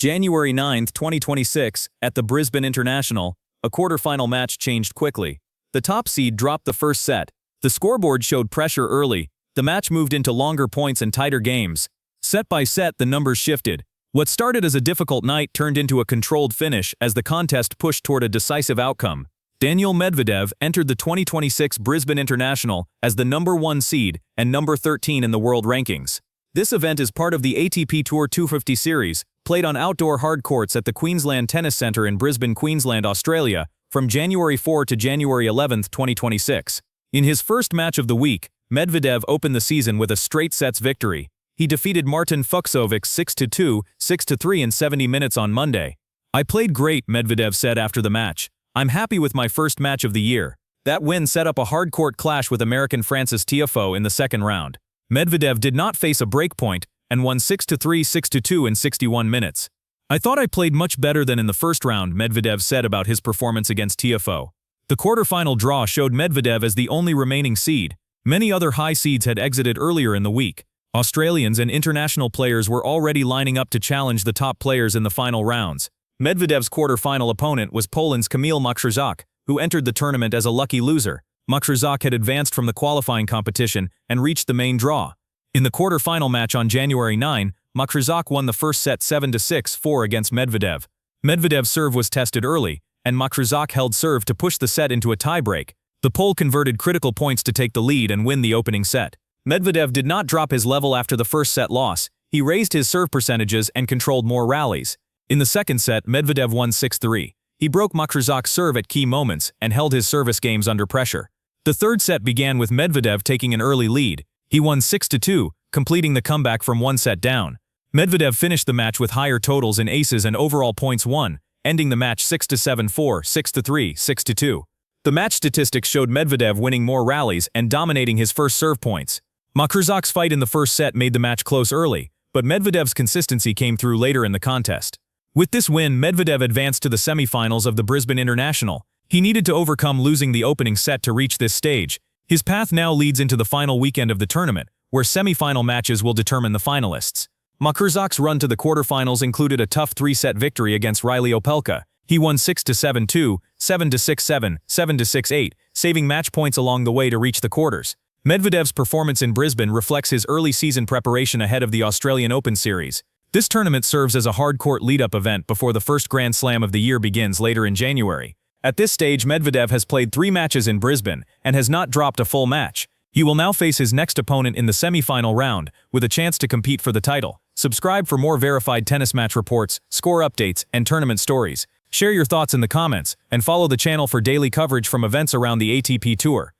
January 9, 2026, at the Brisbane International, a quarterfinal match changed quickly. The top seed dropped the first set. The scoreboard showed pressure early. The match moved into longer points and tighter games. Set by set, the numbers shifted. What started as a difficult night turned into a controlled finish as the contest pushed toward a decisive outcome. Daniil Medvedev entered the 2026 Brisbane International as the #1 seed and number 13 in the world rankings. This event is part of the ATP Tour 250 series, played on outdoor hard courts at the Queensland Tennis Centre in Brisbane, Queensland, Australia, from January 4 to January 11, 2026. In his first match of the week, Medvedev opened the season with a straight sets victory. He defeated Martin Fucsovics 6-2, 6-3 in 70 minutes on Monday. "I played great," Medvedev said after the match. "I'm happy with my first match of the year." That win set up a hard-court clash with American Frances Tiafoe in the second round. Medvedev did not face a breakpoint and won 6-3, 6-2 in 61 minutes. "I thought I played much better than in the first round," Medvedev said about his performance against Tiafoe. The quarterfinal draw showed Medvedev as the only remaining seed. Many other high seeds had exited earlier in the week. Australians and international players were already lining up to challenge the top players in the final rounds. Medvedev's quarterfinal opponent was Poland's Kamil Majchrzak, who entered the tournament as a lucky loser. Majchrzak had advanced from the qualifying competition and reached the main draw. In the quarterfinal match on January 9, Majchrzak won the first set 7-6, 4 against Medvedev. Medvedev's serve was tested early, and Majchrzak held serve to push the set into a tiebreak. The Pole converted critical points to take the lead and win the opening set. Medvedev did not drop his level after the first set loss. He raised his serve percentages and controlled more rallies. In the second set, Medvedev won 6-3. He broke Majchrzak's serve at key moments and held his service games under pressure. The third set began with Medvedev taking an early lead. He won 6-2, completing the comeback from one set down. Medvedev finished the match with higher totals in aces and overall points won, ending the match 6-7, 4, 6-3, 6-2. The match statistics showed Medvedev winning more rallies and dominating his first serve points. Majchrzak's fight in the first set made the match close early, but Medvedev's consistency came through later in the contest. With this win, Medvedev advanced to the semifinals of the Brisbane International. He needed to overcome losing the opening set to reach this stage. His path now leads into the final weekend of the tournament, where semifinal matches will determine the finalists. Majchrzak's run to the quarterfinals included a tough 3-set victory against Reilly Opelka. He won 6-7-2, 7-6-7, 7-6-8, saving match points along the way to reach the quarters. Medvedev's performance in Brisbane reflects his early season preparation ahead of the Australian Open series. This tournament serves as a hard-court lead-up event before the first Grand Slam of the year begins later in January. At this stage, Medvedev has played 3 matches in Brisbane and has not dropped a full match. He will now face his next opponent in the semi-final round, with a chance to compete for the title. Subscribe for more verified tennis match reports, score updates, and tournament stories. Share your thoughts in the comments, and follow the channel for daily coverage from events around the ATP Tour.